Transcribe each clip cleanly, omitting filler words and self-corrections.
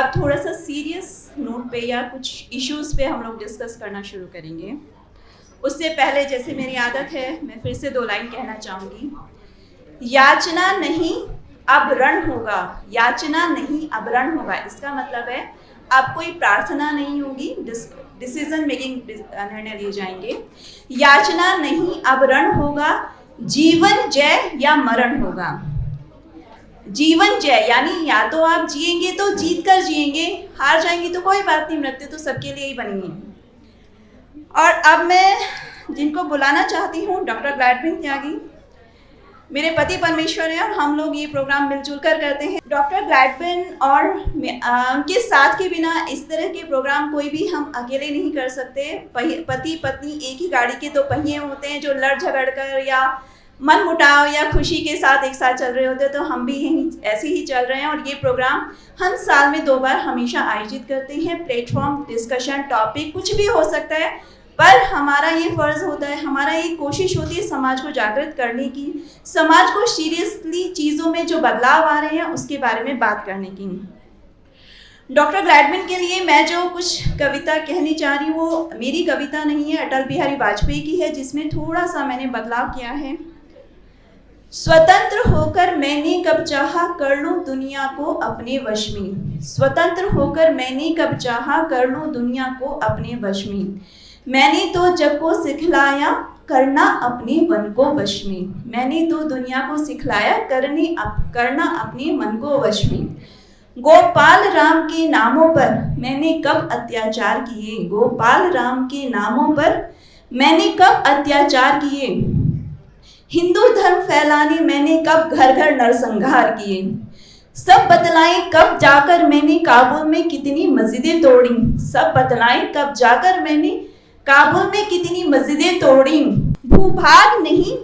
अब थोड़ा सा सीरियस नोट पे या कुछ इश्यूज पे हम लोग डिस्कस करना शुरू करेंगे। उससे पहले जैसे मेरी आदत है, मैं फिर से 2 लाइन कहना चाहूँगी। याचना नहीं अब रण होगा, याचना नहीं अब रण होगा। इसका मतलब है अब कोई प्रार्थना नहीं होगी, डिसीजन मेकिंग निर्णय लिए जाएंगे। याचना नहीं अब रण होगा, जीवन जय या मरण होगा। जीवन जय यानी या तो आप जिएंगे तो जीत कर जिएंगे, हार जाएंगे तो कोई बात नहीं, मृत्यु तो सबके लिए ही बनी है। और अब मैं जिनको बुलाना चाहती हूँ, डॉक्टर ग्लैडविन त्यागी मेरे पति परमेश्वर है और हम लोग ये प्रोग्राम मिलजुल कर करते हैं। डॉक्टर ग्लैडविन और उनके साथ के बिना इस तरह के प्रोग्राम कोई भी हम अकेले नहीं कर सकते। पति पत्नी एक ही गाड़ी के 2 पहिए होते हैं जो लड़ झगड़ कर या मन मुटाव या खुशी के साथ एक साथ चल रहे होते हैं, तो हम भी यहीं ऐसे ही चल रहे हैं। और ये प्रोग्राम हम साल में 2 बार हमेशा आयोजित करते हैं। प्लेटफॉर्म, डिस्कशन, टॉपिक कुछ भी हो सकता है, पर हमारा ये फर्ज होता है, हमारा ये कोशिश होती है समाज को जागृत करने की, समाज को सीरियसली चीज़ों में जो बदलाव आ रहे हैं उसके बारे में बात करने की। डॉक्टर ग्लैडविन के लिए मैं जो कुछ कविता कहनी चाह रही हूँ वो मेरी कविता नहीं है, अटल बिहारी वाजपेयी की है, जिसमें थोड़ा सा मैंने बदलाव किया है। स्वतंत्र होकर मैंने कब चाहा कर लूं दुनिया को अपने वश में, स्वतंत्र होकर मैंने कब चाहा कर लूं दुनिया को अपने वश में। मैंने तो जग को सिखलाया करना अपने मन को वश में, मैंने तो दुनिया को सिखलाया करना अपने मन को वश में। गोपाल राम के नामों पर मैंने कब अत्याचार किए, गोपाल राम के नामों पर मैंने कब अत्याचार किए। हिंदू धर्म फैलाने मैंने कब घर घर नरसंहार किए। सब बतलाएं कब जाकर मैंने काबुल में कितनी मस्जिदें तोड़ी, सब बतलाएं कब जाकर मैंने काबुल में कितनी मस्जिदें तोड़ी। भूभाग नहीं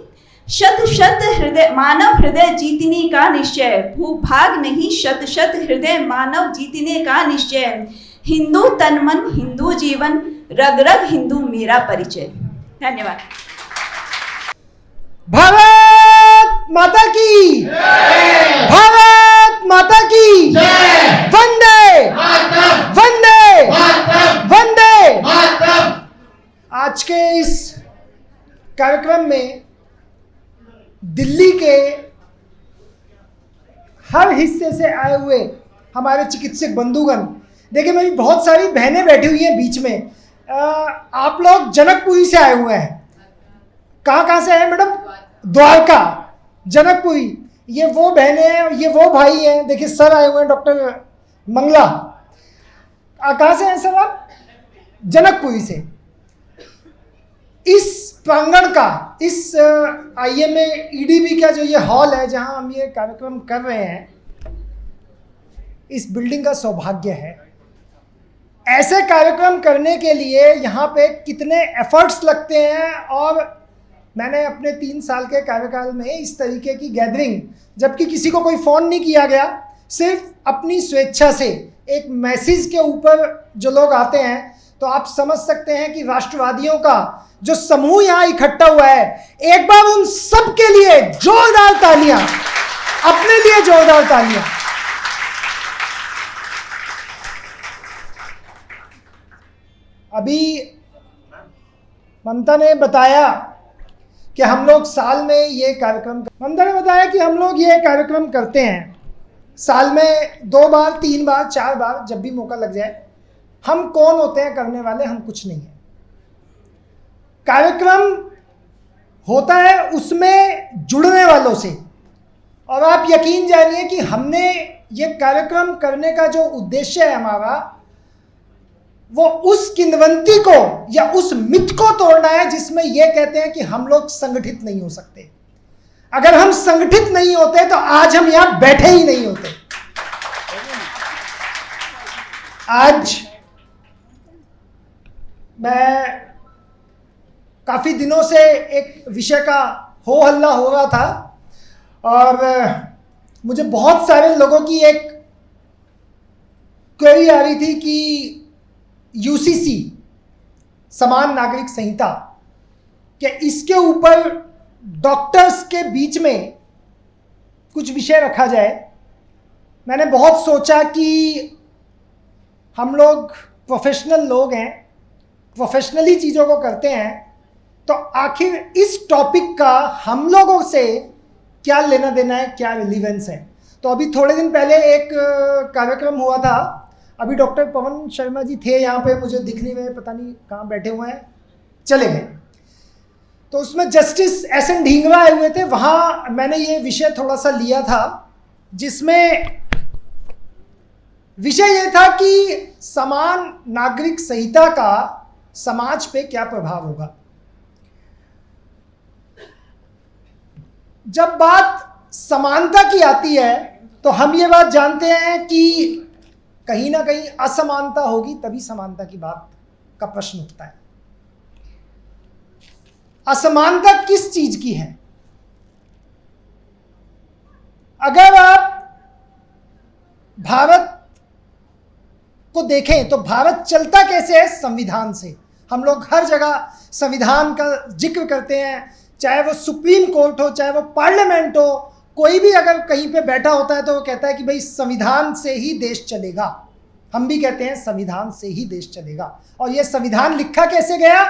शत शत हृदय मानव हृदय जीतने का निश्चय, भूभाग नहीं शत शत हृदय मानव जीतने का निश्चय। हिंदू तन मन हिंदू जीवन, रग रग हिंदू मेरा परिचय। धन्यवाद। भारत माता की जय, भारत माता की जय, वंदे वंदे वंदे। आज के इस कार्यक्रम में दिल्ली के हर हिस्से से आए हुए हमारे चिकित्सक बंधुगण, देखिए मेरी बहुत सारी बहनें बैठी हुई हैं बीच में। आप लोग जनकपुरी से आए हुए हैं। कहाँ से आए मैडम? द्वारका, जनकपुरी। ये वो बहनें हैं, ये वो भाई हैं। देखिए सर आए हुए हैं, डॉक्टर मंगला। कहाँ से हैं सर आप? जनकपुरी से। इस प्रांगण का, इस IMA EDB का जो ये हॉल है जहां हम ये कार्यक्रम कर रहे हैं, इस बिल्डिंग का सौभाग्य है। ऐसे कार्यक्रम करने के लिए यहाँ पे कितने एफर्ट्स लगते हैं। और मैंने अपने 3 साल के कार्यकाल में इस तरीके की गैदरिंग, जबकि किसी को कोई फ़ोन नहीं किया गया, सिर्फ अपनी स्वेच्छा से एक मैसेज के ऊपर जो लोग आते हैं, तो आप समझ सकते हैं कि राष्ट्रवादियों का जो समूह यहाँ इकट्ठा हुआ है, एक बार उन सब के लिए जोरदार तालियां, अपने लिए जोरदार तालियां। अभी ममता ने बताया कि हम लोग साल में ये कार्यक्रम, ममता ने बताया कि हम लोग ये कार्यक्रम करते हैं साल में 2 बार, 3 बार, 4 बार, जब भी मौका लग जाए। हम कौन होते हैं करने वाले? हम कुछ नहीं है। कार्यक्रम होता है उसमें जुड़ने वालों से। और आप यकीन जानिए कि हमने ये कार्यक्रम करने का जो उद्देश्य है हमारा, वो उस किंवदंती को या उस मिथ को तोड़ना है जिसमें ये कहते हैं कि हम लोग संगठित नहीं हो सकते। अगर हम संगठित नहीं होते तो आज हम यहां बैठे ही नहीं होते। आज मैं काफ़ी दिनों से एक विषय का हो हल्ला हो रहा था और मुझे बहुत सारे लोगों की एक क्वेरी आ रही थी कि UCC समान नागरिक संहिता कि इसके ऊपर डॉक्टर्स के बीच में कुछ विषय रखा जाए। मैंने बहुत सोचा कि हम लोग प्रोफेशनल लोग हैं, प्रोफेशनली चीज़ों को करते हैं, तो आखिर इस टॉपिक का हम लोगों से क्या लेना देना है, क्या रिलीवेंस है। तो अभी थोड़े दिन पहले एक कार्यक्रम हुआ था, अभी डॉक्टर पवन शर्मा जी थे यहाँ पे, मुझे दिखने में पता नहीं कहाँ बैठे हुए हैं, चले गए। तो उसमें जस्टिस एस एन ढींगरा आए हुए थे, वहाँ मैंने ये विषय थोड़ा सा लिया था, जिसमें विषय ये था कि समान नागरिक संहिता का समाज पे क्या प्रभाव होगा। जब बात समानता की आती है तो हम ये बात जानते हैं कि कहीं ना कहीं असमानता होगी, तभी समानता की बात का प्रश्न उठता है। असमानता किस चीज की है? अगर आप भारत को देखें तो भारत चलता कैसे है? संविधान से। हम लोग हर जगह संविधान का जिक्र करते हैं, चाहे वो सुप्रीम कोर्ट हो, चाहे वो पार्लियामेंट हो, कोई भी अगर कहीं पे बैठा होता है तो वो कहता है कि भाई संविधान से ही देश चलेगा। हम भी कहते हैं संविधान से ही देश चलेगा। और ये संविधान लिखा कैसे गया?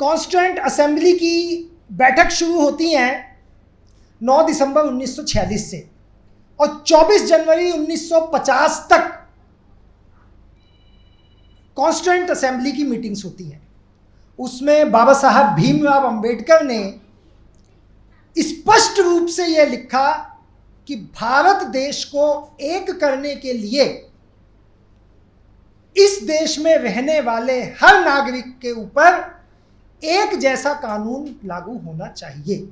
कॉन्स्टिट्यूएंट असेंबली की बैठक शुरू होती हैं 9 दिसंबर 1946 से और 24 जनवरी 1950 तक कॉन्स्टिट्यूएंट असेंबली की मीटिंग्स होती हैं। उसमें बाबा साहब भीमराव अंबेडकर ने स्पष्ट रूप से यह लिखा कि भारत देश को एक करने के लिए इस देश में रहने वाले हर नागरिक के ऊपर एक जैसा कानून लागू होना चाहिए।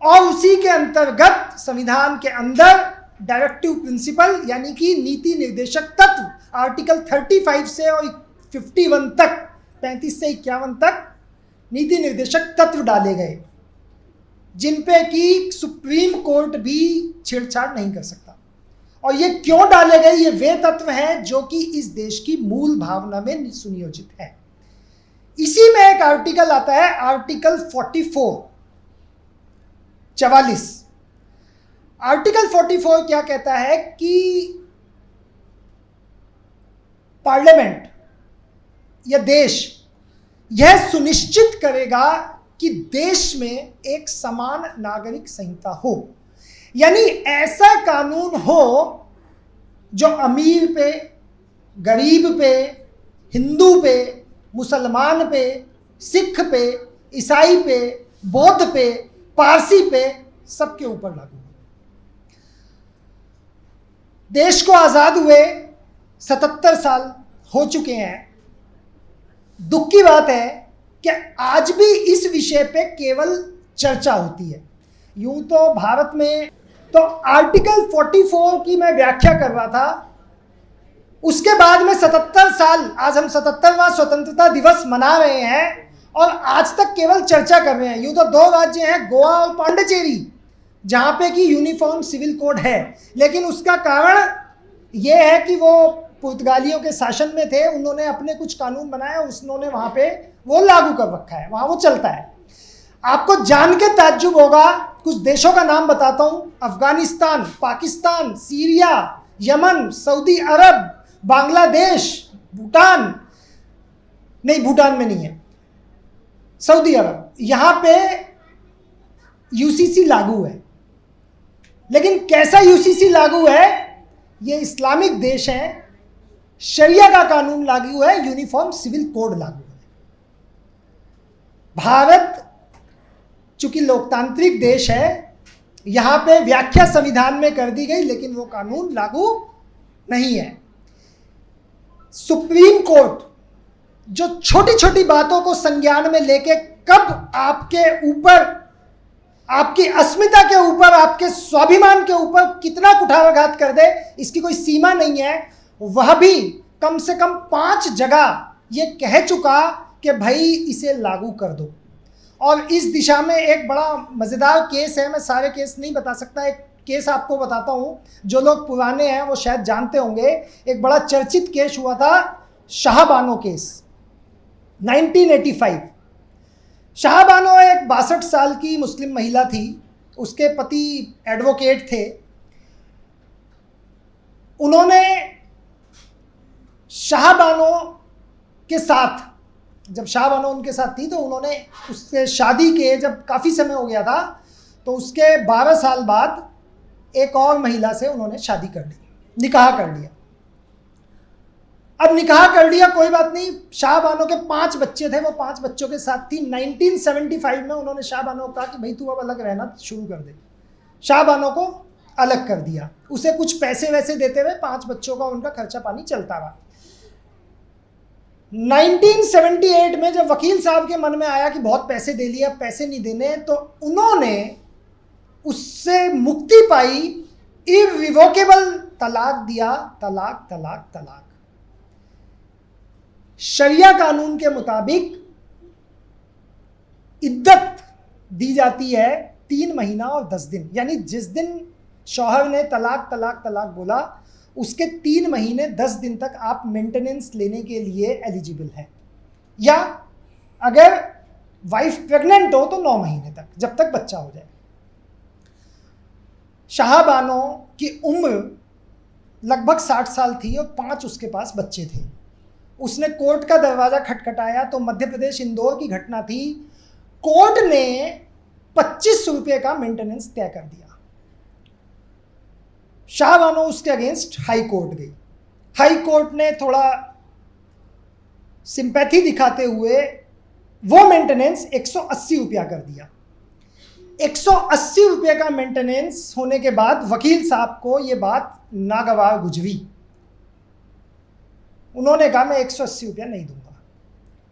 और उसी के अंतर्गत संविधान के अंदर डायरेक्टिव प्रिंसिपल यानी कि नीति निर्देशक तत्व आर्टिकल 35 से और 51 तक, 35 से 51 तक नीति निर्देशक तत्व डाले गए, जिन पे कि सुप्रीम कोर्ट भी छेड़छाड़ नहीं कर सकता। और ये क्यों डाले गए? ये वे तत्व हैं जो कि इस देश की मूल भावना में सुनियोजित है। इसी में एक आर्टिकल आता है, आर्टिकल 44। आर्टिकल 44 क्या कहता है कि पार्लियामेंट या देश यह सुनिश्चित करेगा कि देश में एक समान नागरिक संहिता हो, यानी ऐसा कानून हो जो अमीर पे, गरीब पे, हिंदू पे, मुसलमान पे, सिख पे, ईसाई पे, बौद्ध पे, पारसी पे, सबके ऊपर लागू हो। देश को आज़ाद हुए 77 साल हो चुके हैं। दुख की बात है कि आज भी इस विषय पे केवल चर्चा होती है। यूं तो भारत में तो आर्टिकल 44 की मैं व्याख्या कर रहा था, उसके बाद में 77 साल, आज हम 77वां स्वतंत्रता दिवस मना रहे हैं और आज तक केवल चर्चा कर रहे हैं। यूं तो 2 राज्य हैं, गोवा और पांडिचेरी, जहाँ पे कि यूनिफॉर्म सिविल कोड है, लेकिन उसका कारण ये है कि वो पुर्तगालियों के शासन में थे, उन्होंने अपने कुछ कानून बनाए, उन्होंने वहाँ पे वो लागू कर रखा है, वहाँ वो चलता है। आपको जान के ताज्जुब होगा, कुछ देशों का नाम बताता हूँ: Afghanistan, Pakistan, Syria, Yemen, Saudi Arab, Bangladesh, Bhutan, नहीं भूटान में नहीं है, सऊदी अरब, यहाँ पे यूसीसी लागू है। लेकिन कैसा यूसीसी लागू है? ये इस्लामिक देश है, शरिया का कानून लागू है, यूनिफॉर्म सिविल कोड लागू है। भारत चूंकि लोकतांत्रिक देश है, यहाँ पे व्याख्या संविधान में कर दी गई, लेकिन वो कानून लागू नहीं है। सुप्रीम कोर्ट जो छोटी छोटी बातों को संज्ञान में लेके कब आपके ऊपर, आपकी अस्मिता के ऊपर, आपके स्वाभिमान के ऊपर कितना कुठाराघात कर दे, इसकी कोई सीमा नहीं है। वह भी कम से कम 5 जगह ये कह चुका कि भाई इसे लागू कर दो। और इस दिशा में एक बड़ा मज़ेदार केस है, मैं सारे केस नहीं बता सकता, एक केस आपको बताता हूँ, जो लोग पुराने हैं वो शायद जानते होंगे। एक बड़ा चर्चित केस हुआ था, शाहबानो केस, 1985। शाहबानो एक 62 साल की मुस्लिम महिला थी, उसके पति एडवोकेट थे। उन्होंने शाहबानो के साथ, जब शाहबानो उनके साथ थी तो उन्होंने उससे शादी के जब काफ़ी समय हो गया था तो उसके 12 साल बाद एक और महिला से उन्होंने शादी कर ली, निकाह कर लिया। अब निकाह कर लिया, कोई बात नहीं। शाहबानो के 5 बच्चे थे, वो 5 बच्चों के साथ थी। 1975 में उन्होंने शाहबानो को कहा कि भाई तू अब अलग रहना शुरू कर दे। शाहबानो को अलग कर दिया, उसे कुछ पैसे वैसे देते हुए 5 बच्चों का उनका खर्चा पानी चलता रहा। 1978 में जब वकील साहब के मन में आया कि बहुत पैसे दे लिया, पैसे नहीं देने, तो उन्होंने उससे मुक्ति पाई, इररिवोकेबल तलाक दिया। तलाक तलाक तलाक। शरिया कानून के मुताबिक इद्दत दी जाती है 3 महीना और 10 दिन, यानी जिस दिन शौहर ने तलाक तलाक तलाक बोला उसके 3 महीने 10 दिन तक आप मेंटेनेंस लेने के लिए एलिजिबल हैं, या अगर वाइफ प्रेग्नेंट हो तो 9 महीने तक, जब तक बच्चा हो जाए। शाहबानो की उम्र लगभग 60 साल थी और 5 उसके पास बच्चे थे। उसने कोर्ट का दरवाज़ा खटखटाया तो मध्य प्रदेश इंदौर की घटना थी। कोर्ट ने 25 रुपये का मेंटेनेंस तय कर दिया। शाहबानो उसके अगेंस्ट हाई कोर्ट गई। हाई कोर्ट ने थोड़ा सिंपैथी दिखाते हुए वो मेंटेनेंस 180 रुपया कर दिया। 180 रुपये का मेंटेनेंस होने के बाद वकील साहब को ये बात नागवार गुजरी। उन्होंने कहा मैं 180 रुपया नहीं दूंगा।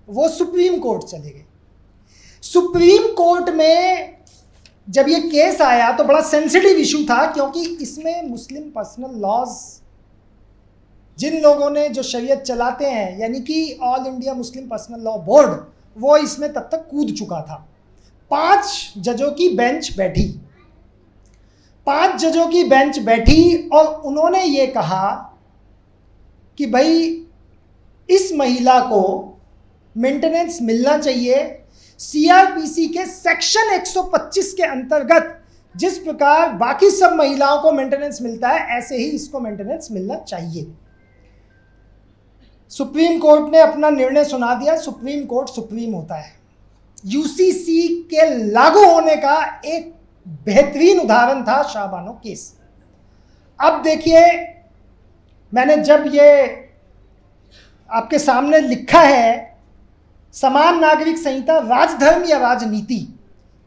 वो सुप्रीम कोर्ट चले गए। सुप्रीम कोर्ट में जब ये केस आया तो बड़ा सेंसिटिव इशू था, क्योंकि इसमें मुस्लिम पर्सनल लॉज, जिन लोगों ने जो शरीयत चलाते हैं, यानी कि all India Muslim personal law board, वो इसमें तब तक कूद चुका था। 5 जजों की बेंच बैठी। 5 जजों की बेंच बैठी और उन्होंने ये कहा कि भाई इस महिला को मेंटेनेंस मिलना चाहिए। सीआरपीसी के सेक्शन 125 के अंतर्गत जिस प्रकार बाकी सब महिलाओं को मेंटेनेंस मिलता है, ऐसे ही इसको मेंटेनेंस मिलना चाहिए। सुप्रीम कोर्ट ने अपना निर्णय सुना दिया। सुप्रीम कोर्ट सुप्रीम होता है। यूसीसी के लागू होने का एक बेहतरीन उदाहरण था शाहबानो केस। अब देखिए, मैंने जब ये आपके सामने लिखा है समान नागरिक संहिता राजधर्म या राजनीति,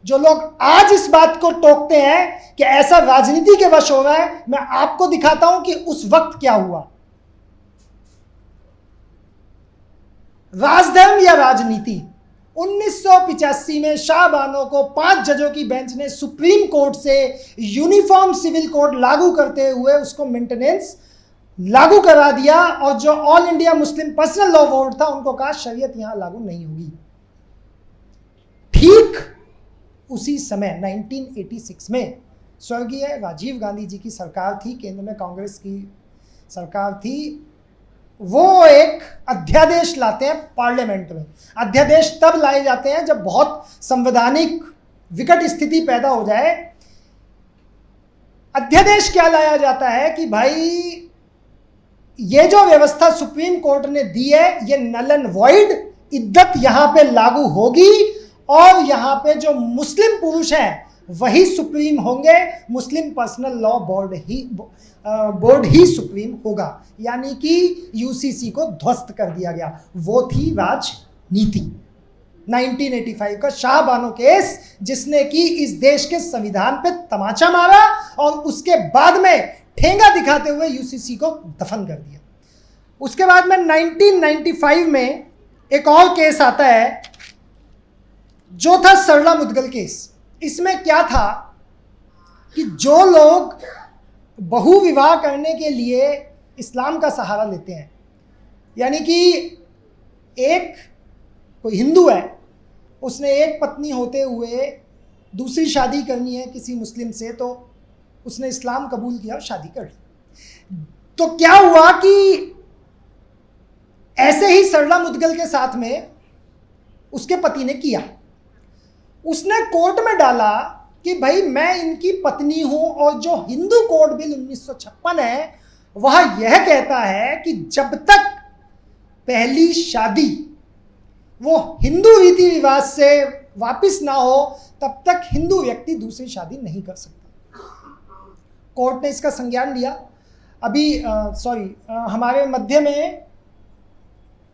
जो लोग आज इस बात को टोकते हैं कि ऐसा राजनीति के वश हो रहा है, मैं आपको दिखाता हूं कि उस वक्त क्या हुआ। राजधर्म या राजनीति, 1985 में शाहबानो को 5 जजों की बेंच ने सुप्रीम कोर्ट से यूनिफॉर्म सिविल कोड लागू करते हुए उसको मेंटेनेंस लागू करा दिया, और जो all India Muslim personal law board था उनको कहा शरीयत यहां लागू नहीं होगी। ठीक उसी समय 1986 में स्वर्गीय राजीव गांधी जी की सरकार थी, केंद्र में कांग्रेस की सरकार थी। वो एक अध्यादेश लाते हैं पार्लियामेंट में। अध्यादेश तब लाए जाते हैं जब बहुत संवैधानिक विकट स्थिति पैदा हो जाए। अध्यादेश क्या लाया जाता है कि भाई ये जो व्यवस्था सुप्रीम कोर्ट ने दी है ये नल एंड वॉइड, इद्दत यहां पे लागू होगी और यहां पे जो मुस्लिम पुरुष हैं वही सुप्रीम होंगे, मुस्लिम पर्सनल लॉ बोर्ड ही सुप्रीम होगा। यानी कि यूसीसी को ध्वस्त कर दिया गया। वो थी राजनीति। 1985 का शाहबानो केस, जिसने कि इस देश के संविधान पे तमाचा मारा और उसके बाद में ठेंगा दिखाते हुए यूसीसी को दफन कर दिया। उसके बाद में 1995 में एक और केस आता है जो था सरला मुदगल केस। इसमें क्या था कि जो लोग बहुविवाह करने के लिए इस्लाम का सहारा लेते हैं, यानी कि एक कोई हिंदू है, उसने एक पत्नी होते हुए दूसरी शादी करनी है किसी मुस्लिम से, तो उसने इस्लाम कबूल किया और शादी कर ली। तो क्या हुआ कि ऐसे ही सरला मुदगल के साथ में उसके पति ने किया। उसने कोर्ट में डाला कि भाई मैं इनकी पत्नी हूं, और जो हिंदू कोड बिल 1956 है वह यह कहता है कि जब तक पहली शादी वो हिंदू रीति रिवाज से वापस ना हो तब तक हिंदू व्यक्ति दूसरी शादी नहीं कर सकता। कोर्ट ने इसका संज्ञान लिया। अभी हमारे मध्य में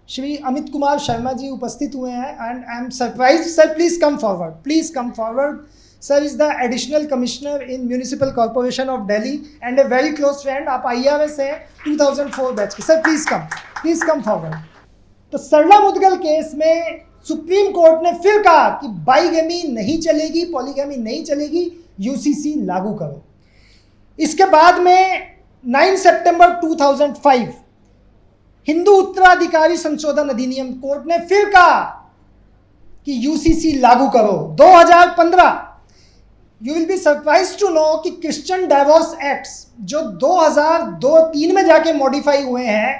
श्री अमित कुमार शर्मा जी उपस्थित हुए हैं and I am surprise. Sir please come forward, please come forward. Sir is the additional commissioner in municipal corporation of Delhi and a very close friend. आप IRS हैं 2004 बैच के। Sir please come forward. तो सरला Mudgal case में supreme court ने फिर कहा कि bigamy नहीं चलेगी, पॉलीगेमी नहीं चलेगी, UCC लागू करो। इसके बाद में 9 सितंबर 2005 हिंदू उत्तराधिकारी संशोधन अधिनियम कोर्ट ने फिर कहा कि UCC लागू करो। 2015 you will be surprise to know कि क्रिश्चियन डाइवोर्स एक्ट्स जो 2002-3 में जाके मॉडिफाई हुए हैं,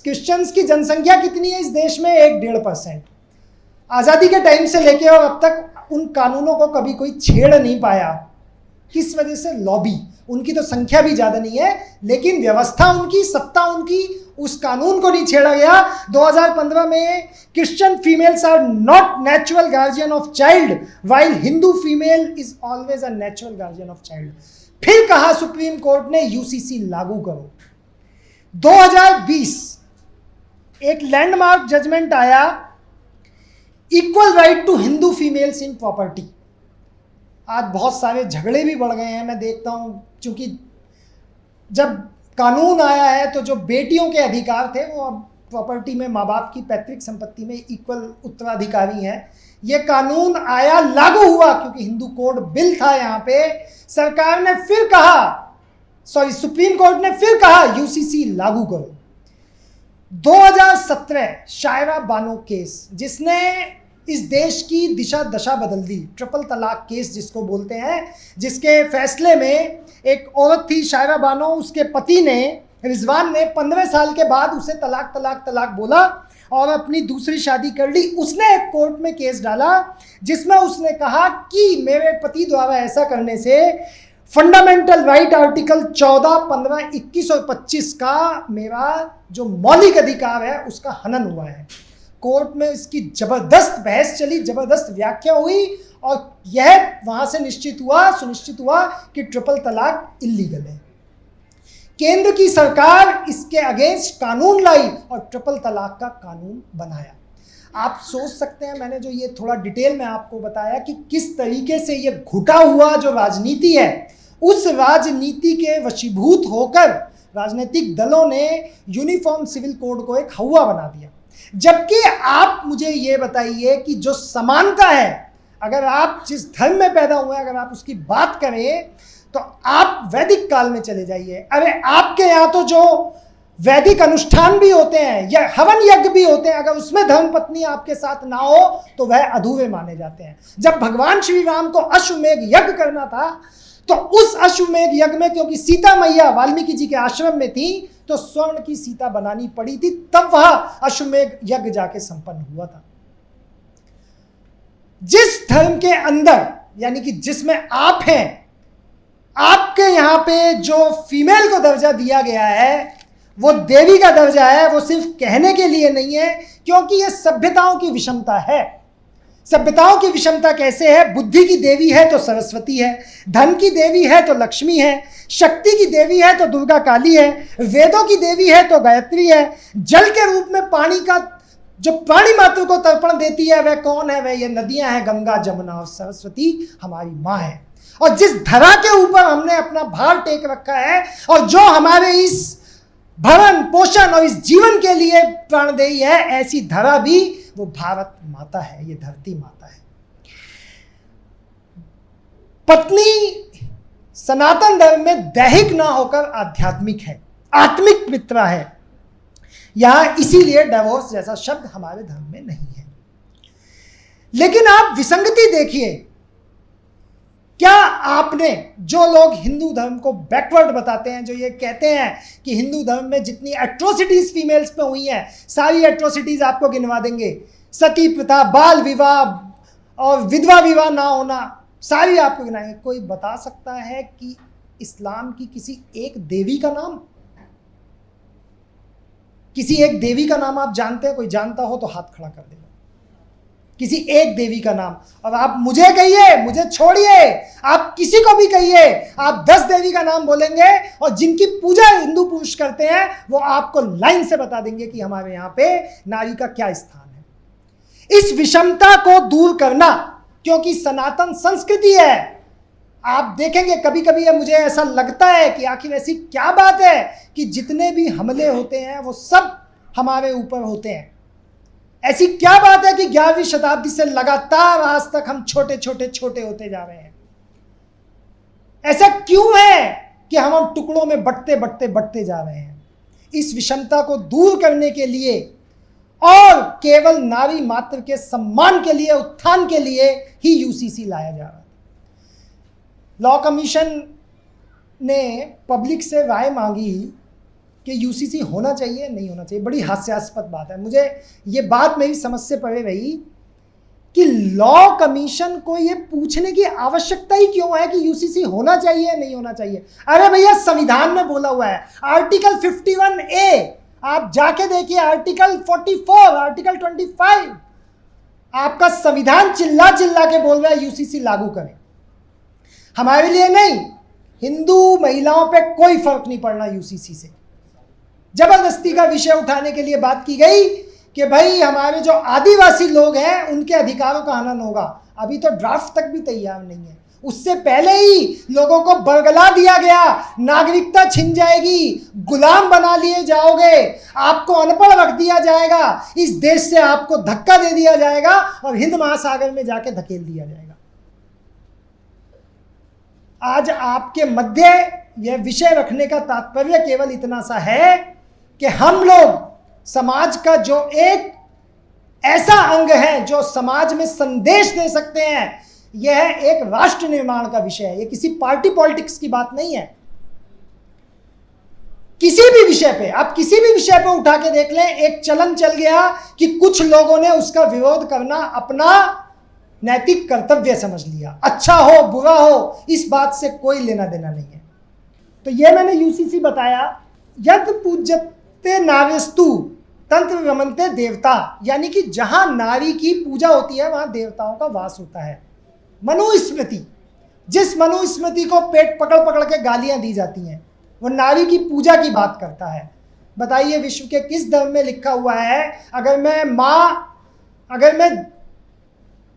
क्रिश्चियंस की जनसंख्या कितनी है इस देश में? 1-1.5%। आज़ादी के टाइम से लेके और अब तक उन कानूनों को कभी कोई छेड़ नहीं पाया। किस वजह से? लॉबी। उनकी तो संख्या भी ज़्यादा नहीं है, लेकिन व्यवस्था उनकी, सत्ता उनकी, उस कानून को नहीं छेड़ा गया। 2015 में Christian females are not natural guardian of child while Hindu female is always a natural guardian of child. फिर कहा सुप्रीम कोर्ट ने UCC लागू करो। 2020 एक लैंडमार्क जजमेंट आया, equal right to Hindu females in property. आज बहुत सारे झगड़े भी बढ़ गए हैं, मैं देखता हूं, क्योंकि जब कानून आया है तो जो बेटियों के अधिकार थे वो अब प्रॉपर्टी में माँ बाप की पैतृक संपत्ति में इक्वल उत्तराधिकारी हैं। ये कानून आया, लागू हुआ, क्योंकि हिंदू कोड बिल था यहाँ पे। सरकार ने फिर कहा, सुप्रीम कोर्ट ने फिर कहा UCC लागू करो। 2017 शायरा बानो केस, जिसने इस देश की दिशा दशा बदल दी, ट्रिपल तलाक केस जिसको बोलते हैं, जिसके फैसले में एक औरत थी शायरा बानो, उसके पति ने, रिजवान ने 15 साल के बाद उसे तलाक बोला और अपनी दूसरी शादी कर ली। उसने एक कोर्ट में केस डाला जिसमें उसने कहा कि मेरे पति द्वारा ऐसा करने से फंडामेंटल राइट आर्टिकल 14, 15, 21 और 25 का मेरा जो मौलिक अधिकार है उसका हनन हुआ है। कोर्ट में इसकी जबरदस्त बहस चली, जबरदस्त व्याख्या हुई और यह वहां से सुनिश्चित हुआ कि ट्रिपल तलाक इल्लीगल है। केंद्र की सरकार इसके अगेंस्ट कानून लाई और ट्रिपल तलाक का कानून बनाया। आप सोच सकते हैं, मैंने जो ये थोड़ा डिटेल में आपको बताया कि किस तरीके से ये घुटा हुआ जो राजनीति है, उस राजनीति के वशीभूत होकर राजनीतिक दलों ने यूनिफॉर्म सिविल कोड को एक हवा बना दिया। जबकि आप मुझे ये बताइए कि जो समानता है, अगर आप जिस धर्म में पैदा हुए, अगर आप उसकी बात करें तो आप वैदिक काल में चले जाइए। अरे आपके यहाँ तो जो वैदिक अनुष्ठान भी होते हैं या हवन यज्ञ भी होते हैं, अगर उसमें धर्मपत्नी आपके साथ ना हो तो वह अधूरे माने जाते हैं। जब भगवान श्री राम को अश्वमेध यज्ञ करना था तो उस अश्वमेध यज्ञ में, क्योंकि सीता मैया वाल्मीकि जी के आश्रम में थी, तो स्वर्ण की सीता बनानी पड़ी थी, तब वह अश्वमेध यज्ञ जाके संपन्न हुआ था। जिस धर्म के अंदर, यानी कि जिसमें आप हैं, आपके यहाँ पे जो फीमेल को दर्जा दिया गया है वो देवी का दर्जा है, वो सिर्फ कहने के लिए नहीं है, क्योंकि ये सभ्यताओं की विषमता है। सभ्यताओं की विषमता कैसे है? बुद्धि की देवी है तो सरस्वती है, धन की देवी है तो लक्ष्मी है, शक्ति की देवी है तो दुर्गा काली है, वेदों की देवी है तो गायत्री है, जल के रूप में पानी का जो प्राणी मात्र को तर्पण देती है वह कौन है? वह ये नदियां हैं, गंगा, जमुना और सरस्वती हमारी माँ है। और जिस धरा के ऊपर हमने अपना भार टेक रखा है और जो हमारे इस भरण पोषण और इस जीवन के लिए प्राणदेयी है, ऐसी धरा भी वो भारत माता है, ये धरती माता है। पत्नी सनातन धर्म में दैहिक ना होकर आध्यात्मिक है, आत्मिक मित्रा है। यहां इसीलिए डिवोर्स जैसा शब्द हमारे धर्म में नहीं है। लेकिन आप विसंगति देखिए, क्या आपने, जो लोग हिंदू धर्म को बैकवर्ड बताते हैं, जो ये कहते हैं कि हिंदू धर्म में जितनी एट्रोसिटीज फीमेल्स पे हुई हैं सारी एट्रोसिटीज आपको गिनवा देंगे, सती प्रथा, बाल विवाह और विधवा विवाह ना होना, सारी आपको गिनाएंगे। कोई बता सकता है कि इस्लाम की किसी एक देवी का नाम? किसी एक देवी का नाम आप जानते हैं? कोई जानता हो तो हाथ खड़ा कर देगा। किसी एक देवी का नाम। और आप मुझे कहिए, मुझे छोड़िए, आप किसी को भी कहिए, आप 10 देवी का नाम बोलेंगे और जिनकी पूजा हिंदू पुरुष करते हैं वो आपको लाइन से बता देंगे कि हमारे यहाँ पे नारी का क्या स्थान है। इस विषमता को दूर करना, क्योंकि सनातन संस्कृति है। आप देखेंगे कभी कभी मुझे ऐसा लगता है कि आखिर ऐसी क्या बात है कि जितने भी हमले होते हैं वो सब हमारे ऊपर होते हैं। ऐसी क्या बात है कि 11वीं शताब्दी से लगातार आज तक हम छोटे होते जा रहे हैं? ऐसा क्यों है कि हम टुकड़ों में बढ़ते जा रहे हैं? इस विषमता को दूर करने के लिए और केवल नारी मात्र के सम्मान के लिए, उत्थान के लिए ही यूसीसी लाया जा रहा है। लॉ कमीशन ने पब्लिक से राय मांगी कि यूसीसी होना चाहिए नहीं होना चाहिए। बड़ी हास्यास्पद बात है। मुझे ये बात मेरी समझ से परे रही कि लॉ कमीशन को ये पूछने की आवश्यकता ही क्यों है कि यूसीसी होना चाहिए नहीं होना चाहिए। अरे भैया, संविधान में बोला हुआ है, आर्टिकल 51A, आप जाके देखिए, आर्टिकल 44, आर्टिकल 25, आपका संविधान चिल्ला के बोल रहा है यूसीसी लागू करें। हमारे लिए नहीं, हिंदू महिलाओं पे कोई फर्क नहीं पड़ना यूसीसी से। जबरदस्ती का विषय उठाने के लिए बात की गई कि भाई हमारे जो आदिवासी लोग हैं उनके अधिकारों का हनन होगा। अभी तो ड्राफ्ट तक भी तैयार नहीं है। उससे पहले ही लोगों को बरगला दिया गया, नागरिकता छिन जाएगी, गुलाम बना लिए जाओगे, आपको अनपढ़ रख दिया जाएगा, इस देश से आपको धक्का दे दिया जाएगा और हिंद महासागर में जाके धकेल दिया जाएगा। आज आपके मध्य यह विषय रखने का तात्पर्य केवल इतना सा है कि हम लोग समाज का जो एक ऐसा अंग है जो समाज में संदेश दे सकते हैं, यह एक राष्ट्र निर्माण का विषय है। यह किसी पार्टी पॉलिटिक्स की बात नहीं है। किसी भी विषय पे, आप किसी भी विषय पे उठा के देख लें, एक चलन चल गया कि कुछ लोगों ने उसका विरोध करना अपना नैतिक कर्तव्य समझ लिया। अच्छा हो बुरा हो, इस बात से कोई लेना देना नहीं है। तो ये मैंने यूसीसी बताया। यद पूज्यते नार्यस्तु तंत्र रमन्ते देवता, यानी कि जहां नारी की पूजा होती है वहां देवताओं का वास होता है। मनुस्मृति, जिस मनुस्मृति को पेट पकड़ के गालियां दी जाती हैं, वो नारी की पूजा की बात करता है। बताइए विश्व के किस धर्म में लिखा हुआ है? अगर मैं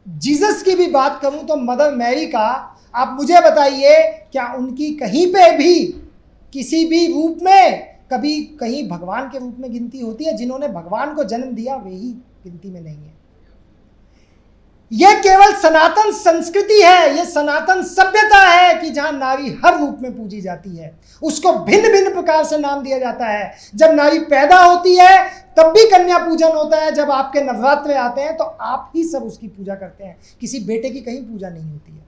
जीसस की भी बात करूं तो मदर मैरी का, आप मुझे बताइए क्या उनकी कहीं पे भी किसी भी रूप में कभी कहीं भगवान के रूप में गिनती होती है? जिन्होंने भगवान को जन्म दिया वे ही गिनती में नहीं है। यह केवल सनातन संस्कृति है, यह सनातन सभ्यता है कि जहां नारी हर रूप में पूजी जाती है, उसको भिन्न भिन्न प्रकार से नाम दिया जाता है। जब नारी पैदा होती है तब भी कन्या पूजन होता है। जब आपके नवरात्र आते हैं तो आप ही सब उसकी पूजा करते हैं, किसी बेटे की कहीं पूजा नहीं होती है।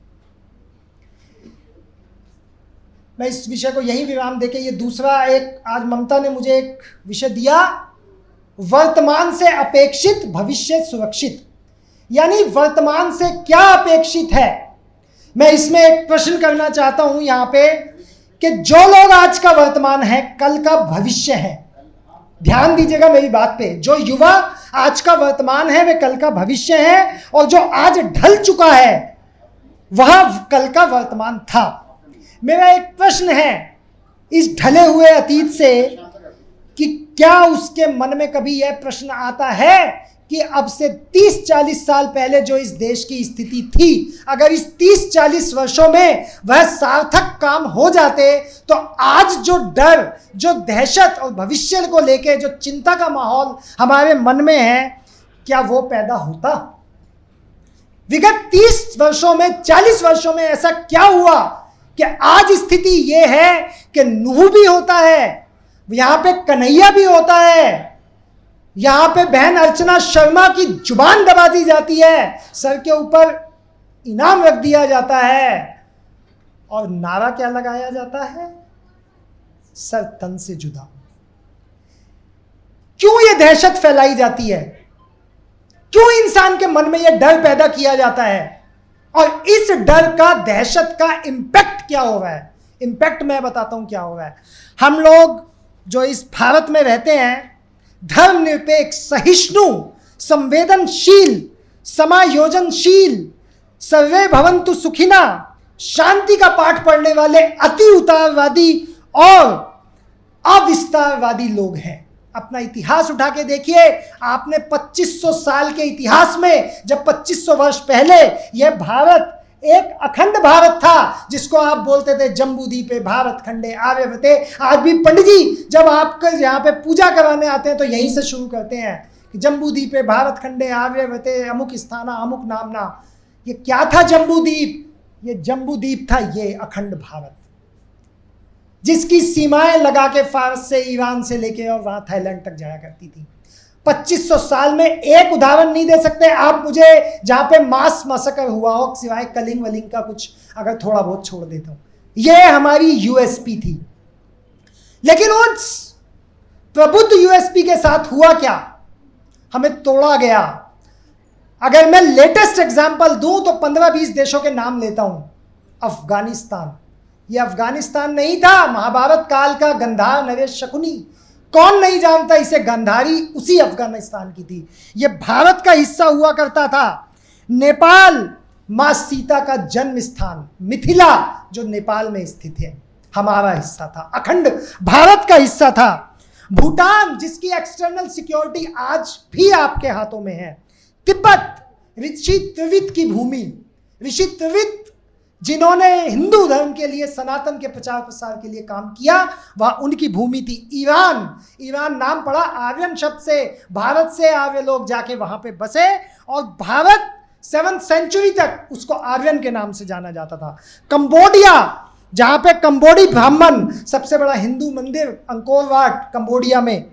मैं इस विषय को यही विराम देके ये दूसरा एक, आज ममता ने मुझे एक विषय दिया, वर्तमान से अपेक्षित भविष्य सुरक्षित, यानी वर्तमान से क्या अपेक्षित है। मैं इसमें एक प्रश्न करना चाहता हूं यहां पे कि जो लोग आज का वर्तमान है कल का भविष्य है। ध्यान दीजिएगा मेरी बात पे। जो युवा आज का वर्तमान है वे कल का भविष्य है, और जो आज ढल चुका है वह कल का वर्तमान था। मेरा एक प्रश्न है इस ढले हुए अतीत से कि क्या उसके मन में कभी यह प्रश्न आता है कि अब से 30-40 साल पहले जो इस देश की स्थिति थी, अगर इस 30-40 वर्षों में वह सार्थक काम हो जाते तो आज जो डर, जो दहशत और भविष्य को लेके जो चिंता का माहौल हमारे मन में है, क्या वो पैदा होता? विगत 30 वर्षों में, 40 वर्षों में ऐसा क्या हुआ कि आज स्थिति ये है कि नूह भी होता है, यहां पे कन्हैया भी होता है, यहां पे बहन अर्चना शर्मा की जुबान दबा दी जाती है, सर के ऊपर इनाम रख दिया जाता है, और नारा क्या लगाया जाता है? सर तन से जुदा। क्यों ये दहशत फैलाई जाती है? क्यों इंसान के मन में यह डर पैदा किया जाता है? और इस डर का, दहशत का इंपैक्ट क्या हो रहा है? इंपैक्ट मैं बताता हूं क्या हो रहा है। हम लोग जो इस भारत में रहते हैं, धर्मनिरपेक्ष, सहिष्णु, संवेदनशील, समायोजनशील, सर्वे भवन्तु सुखिना, शांति का पाठ पढ़ने वाले अति उदारवादी और अविस्तारवादी लोग हैं। अपना इतिहास उठा के देखिए, आपने 2500 साल के इतिहास में, जब 2500 वर्ष पहले यह भारत एक अखंड भारत था, जिसको आप बोलते थे जम्बूद्वीपे भारत खंडे आर्यवते। आज भी पंडित जी जब आपको यहाँ पे पूजा करवाने आते हैं तो यहीं से शुरू करते हैं कि जम्बूद्वीपे भारत खंडे आर्यवते अमुक स्थाना अमुक नामना। ये क्या था जम्बूद्वीप? ये जम्बूद्वीप था ये अखंड भारत, जिसकी सीमाएं लगा के फारस से, ईरान से लेके और वहां थाईलैंड तक जाया करती थी। 2500 साल में एक उदाहरण नहीं दे सकते आप मुझे जहां पे मास मसकर हुआ हो, सिवाय कलिंग वलिंग का कुछ अगर थोड़ा बहुत छोड़ देता हूं। यह हमारी यूएसपी थी। लेकिन उस प्रबुद्ध यूएसपी के साथ हुआ क्या? हमें तोड़ा गया। अगर मैं लेटेस्ट एग्जांपल दूं तो 15-20 देशों के नाम लेता हूं। अफगानिस्तान, यह अफगानिस्तान नहीं था, महाभारत काल का गंधार नरेश शकुनी, कौन नहीं जानता इसे? गांधारी उसी अफगानिस्तान की थी। यह भारत का हिस्सा हुआ करता था। नेपाल, मां सीता का जन्म स्थान मिथिला, जो नेपाल में स्थित है, हमारा हिस्सा था, अखंड भारत का हिस्सा था। भूटान, जिसकी एक्सटर्नल सिक्योरिटी आज भी आपके हाथों में है। तिब्बत, ऋषि त्रिविद की भूमि, ऋषि त्रिविद जिन्होंने हिंदू धर्म के लिए, सनातन के प्रचार प्रसार के लिए काम किया, वह उनकी भूमि थी। ईरान, ईरान नाम पड़ा आर्यन शब्द से, भारत से आर्य लोग जाके वहां पे बसे और भारत 7th सेंचुरी तक उसको आर्यन के नाम से जाना जाता था। कंबोडिया, जहां पे कंबोडी ब्राह्मण, सबसे बड़ा हिंदू मंदिर अंकोर वाट कंबोडिया में।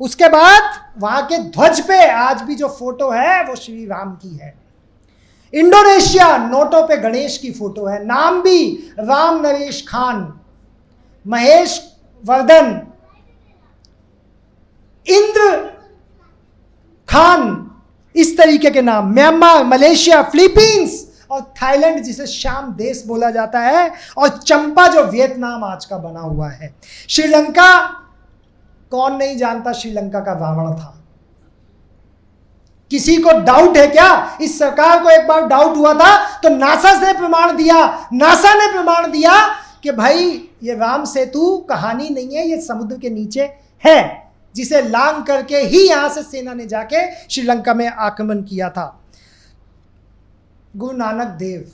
उसके बाद वहां के ध्वज पे आज भी जो फोटो है वो श्री राम की है। इंडोनेशिया, नोटों पे गणेश की फोटो है, नाम भी राम नरेश खान, महेश वर्धन, इंद्र खान, इस तरीके के नाम। म्यांमार, मलेशिया, फिलीपींस और थाईलैंड, जिसे श्याम देश बोला जाता है, और चंपा जो वियतनाम आज का बना हुआ है। श्रीलंका, कौन नहीं जानता श्रीलंका का रावण था? किसी को डाउट है क्या? इस सरकार को एक बार डाउट हुआ था तो नासा ने प्रमाण दिया कि भाई ये राम सेतु कहानी नहीं है, ये समुद्र के नीचे है, जिसे लांग करके ही यहां से सेना ने जाके श्रीलंका में आक्रमण किया था। गुरु नानक देव,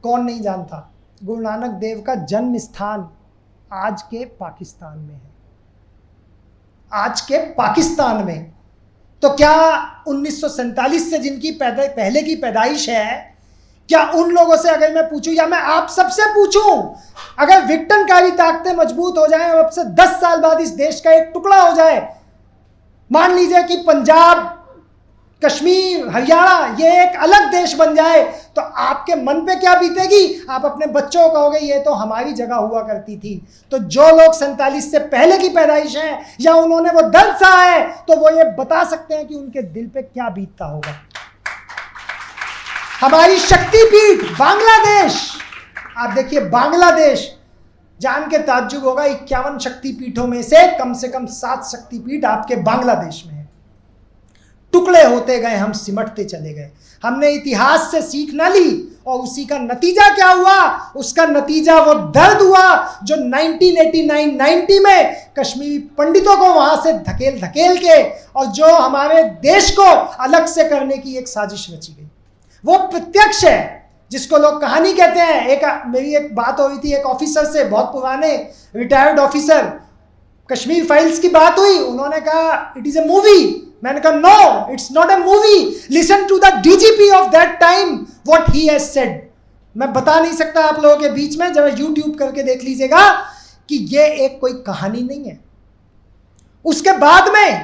कौन नहीं जानता? गुरु नानक देव का जन्म स्थान आज के पाकिस्तान में है, आज के पाकिस्तान में। तो क्या 1947 से जिनकी पहले की पैदाइश है, क्या उन लोगों से अगर मैं पूछूं, या मैं आप सबसे पूछूं, अगर विघटनकारी ताकतें मजबूत हो जाएं और अब से 10 साल बाद इस देश का एक टुकड़ा हो जाए, मान लीजिए कि पंजाब, कश्मीर, हरियाणा ये एक अलग देश बन जाए, तो आपके मन पे क्या बीतेगी? आप अपने बच्चों को कहोगे ये तो हमारी जगह हुआ करती थी। तो जो लोग 47 से पहले की पैदाइश है या उन्होंने वो दर्द सहा है, तो वो ये बता सकते हैं कि उनके दिल पे क्या बीतता होगा। हमारी शक्तिपीठ बांग्लादेश, आप देखिए बांग्लादेश, जान के ताज्जुब होगा, 51 शक्तिपीठों में से कम 7 शक्तिपीठ आपके बांग्लादेश में है। टुकड़े होते गए, हम सिमटते चले गए। हमने इतिहास से सीख न ली और उसी का नतीजा क्या हुआ? उसका नतीजा वो दर्द हुआ जो 1989-90 में कश्मीरी पंडितों को वहां से धकेल के और जो हमारे देश को अलग से करने की एक साजिश रची गई। वो प्रत्यक्ष है जिसको लोग कहानी कहते हैं। मेरी एक बात हो रही थी एक ऑफिसर से, बहुत पुराने रिटायर्ड ऑफिसर, कश्मीर फाइल्स की बात हुई, उन्होंने कहा इट इज ए मूवी। मैंने कहा no, it's not a movie, listen to the DGP of that time what he has said. मैं बता नहीं सकता आप लोगों के बीच में, जरा यूट्यूब करके देख लीजिएगा कि ये एक कोई कहानी नहीं है। उसके बाद में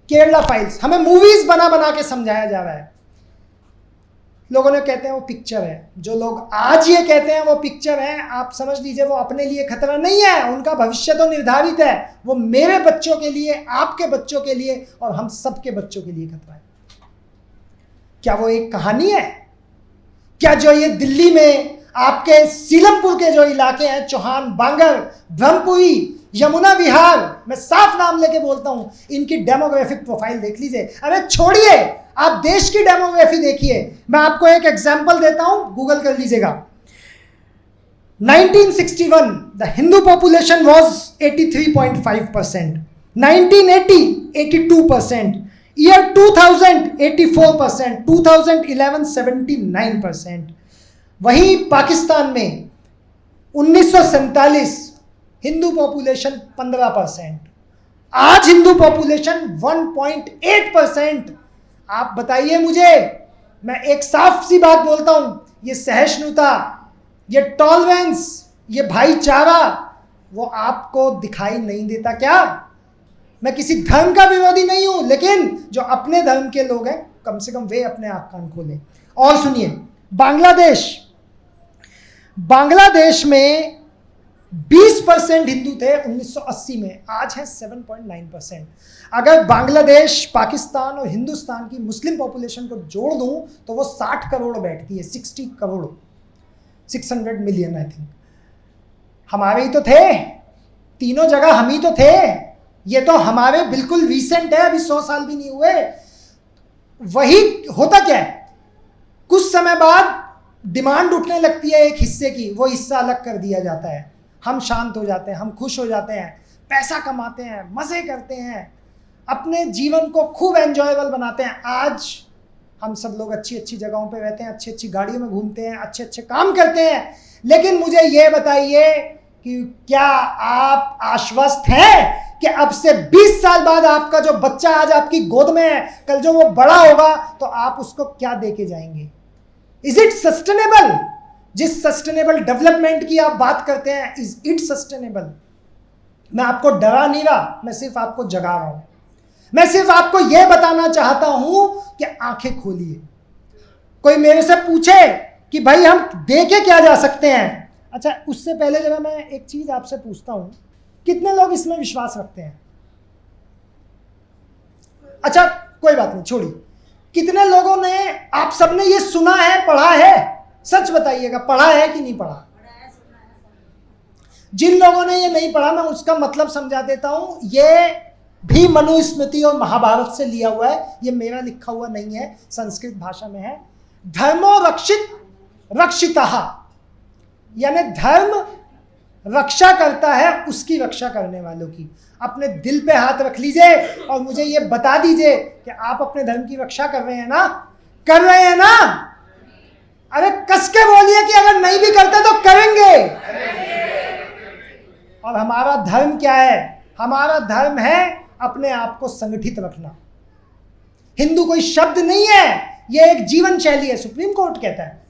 केरला फाइल्स, हमें मूवीज बना बना के समझाया जा रहा है। लोगों ने कहते हैं वो पिक्चर है। जो लोग आज ये कहते हैं वो पिक्चर है, आप समझ लीजिए वो अपने लिए खतरा नहीं है, उनका भविष्य तो निर्धारित है। वो मेरे बच्चों के लिए, आपके बच्चों के लिए और हम सबके बच्चों के लिए खतरा है। क्या वो एक कहानी है? क्या जो ये दिल्ली में आपके सीलमपुर के जो इलाके हैं, चौहान, बांगर, ब्रह्मपुरी, यमुना विहार, मैं साफ नाम लेके बोलता हूं, इनकी डेमोग्राफिक प्रोफाइल देख लीजिए। अरे छोड़िए, आप देश की डेमोग्राफी देखिए। मैं आपको एक एग्जांपल देता हूं, गूगल कर लीजिएगा। 1961 the Hindu population was 83.5%, 1980 82%, year 2000 84%, 2011 79%। वहीं पाकिस्तान में 1947 हिंदू पॉपुलेशन 15%, आज हिंदू पॉपुलेशन 1.8%। आप बताइए मुझे, मैं एक साफ सी बात बोलता हूं, ये सहिष्णुता, ये टॉलरेंस, ये भाईचारा, वो आपको दिखाई नहीं देता क्या? मैं किसी धर्म का विरोधी नहीं हूं, लेकिन जो अपने धर्म के लोग हैं, कम से कम वे अपने आंख कान खोलें। और सुनिए, बांग्लादेश में 20% हिंदू थे 1980 में, आज है 7.9%। अगर बांग्लादेश, पाकिस्तान और हिंदुस्तान की मुस्लिम पॉपुलेशन को जोड़ दूं तो वो 60 करोड़ बैठती है, 60 करोड़, 600 मिलियन आई थिंक। हमारे ही तो थे, तीनों जगह हम ही तो थे। ये तो हमारे बिल्कुल रीसेंट है, अभी 100 साल भी नहीं हुए। वही होता क्या है, कुछ समय बाद डिमांड उठने लगती है एक हिस्से की, वो हिस्सा अलग कर दिया जाता है, हम शांत हो जाते हैं, हम खुश हो जाते हैं, पैसा कमाते हैं, मज़े करते हैं, अपने जीवन को खूब एंजॉयबल बनाते हैं। आज हम सब लोग अच्छी अच्छी जगहों पे रहते हैं, अच्छी अच्छी गाड़ियों में घूमते हैं, अच्छे अच्छे काम करते हैं। लेकिन मुझे ये बताइए कि क्या आप आश्वस्त हैं कि अब से 20 साल बाद आपका जो बच्चा आज आपकी गोद में है, कल जो वो बड़ा होगा तो आप उसको क्या दे के जाएंगे? Is it sustainable? जिस सस्टेनेबल डेवलपमेंट की आप बात करते हैं, इज इट सस्टेनेबल? मैं आपको डरा नहीं रहा, मैं सिर्फ आपको जगा रहा हूं। मैं सिर्फ आपको यह बताना चाहता हूं कि आंखें खोलिए। कोई मेरे से पूछे कि भाई हम देखे क्या जा सकते हैं, अच्छा उससे पहले जरा मैं एक चीज आपसे पूछता हूं, कितने लोग इसमें विश्वास रखते हैं? अच्छा कोई बात नहीं, छोड़िए। कितने लोगों ने, आप सबने ये सुना है, पढ़ा है? सच बताइएगा, पढ़ा है कि नहीं पढ़ा? जिन लोगों ने ये नहीं पढ़ा, मैं उसका मतलब समझा देता हूं। ये भी मनुस्मृति और महाभारत से लिया हुआ है, ये मेरा लिखा हुआ नहीं है, संस्कृत भाषा में है। धर्मो रक्षित रक्षितः, यानी धर्म रक्षा करता है उसकी रक्षा करने वालों की। अपने दिल पे हाथ रख लीजिए और मुझे ये बता दीजिए कि आप अपने धर्म की रक्षा कर रहे हैं ना? कर रहे हैं ना? अरे कस के बोलिए कि अगर नहीं भी करते तो करेंगे। और हमारा धर्म क्या है? हमारा धर्म है अपने आप को संगठित रखना। हिंदू कोई शब्द नहीं है, यह एक जीवन शैली है, सुप्रीम कोर्ट कहता है।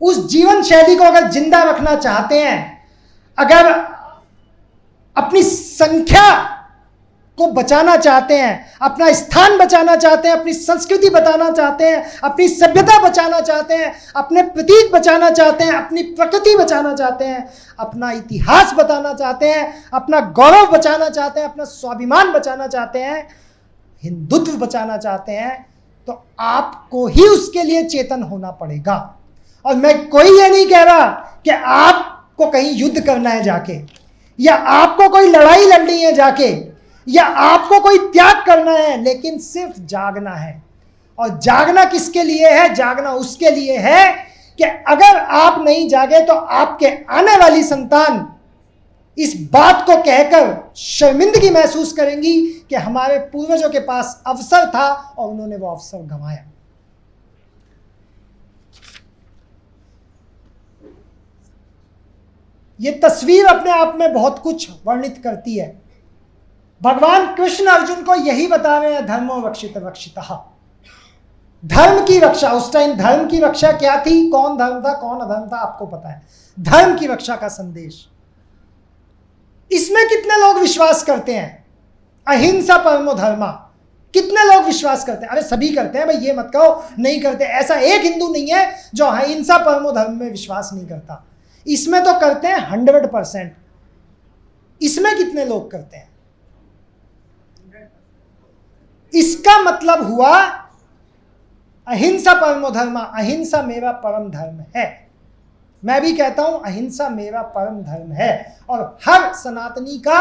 उस जीवन शैली को अगर जिंदा रखना चाहते हैं, अगर अपनी संख्या को बचाना चाहते हैं, अपना स्थान बचाना चाहते हैं, अपनी संस्कृति बचाना चाहते हैं, अपनी सभ्यता बचाना चाहते हैं, अपने प्रतीक बचाना चाहते हैं, अपनी प्रकृति बचाना चाहते हैं, अपना इतिहास बताना चाहते हैं, अपना गौरव बचाना चाहते हैं, अपना स्वाभिमान बचाना चाहते हैं, हिंदुत्व बचाना चाहते हैं, तो आपको ही उसके लिए चेतन होना पड़ेगा। और मैं कोई ये नहीं कह रहा कि आपको कहीं युद्ध करना है जाके, या आपको कोई लड़ाई लड़नी है जाके, या आपको कोई त्याग करना है, लेकिन सिर्फ जागना है। और जागना किसके लिए है? जागना उसके लिए है कि अगर आप नहीं जागे तो आपके आने वाली संतान इस बात को कहकर शर्मिंदगी महसूस करेंगी कि हमारे पूर्वजों के पास अवसर था और उन्होंने वो अवसर गंवाया। ये तस्वीर अपने आप में बहुत कुछ वर्णित करती है। भगवान कृष्ण अर्जुन को यही बता रहे हैं, धर्मो रक्षित रक्षितः। धर्म की रक्षा, उस टाइम धर्म की रक्षा क्या थी, कौन धर्म था कौन अधर्म था आपको पता है। धर्म की रक्षा का संदेश, इसमें कितने लोग विश्वास करते हैं? अहिंसा परमो धर्मा, कितने लोग विश्वास करते हैं? अरे सभी करते हैं भाई, ये मत कहो नहीं करते। ऐसा एक हिंदू नहीं है जो अहिंसा परमो धर्म में विश्वास नहीं करता। इसमें तो करते हैं 100%। इसमें कितने लोग करते हैं? इसका मतलब हुआ अहिंसा परमो धर्मा, अहिंसा मेरा परम धर्म है। मैं भी कहता हूं अहिंसा मेरा परम धर्म है, और हर सनातनी का,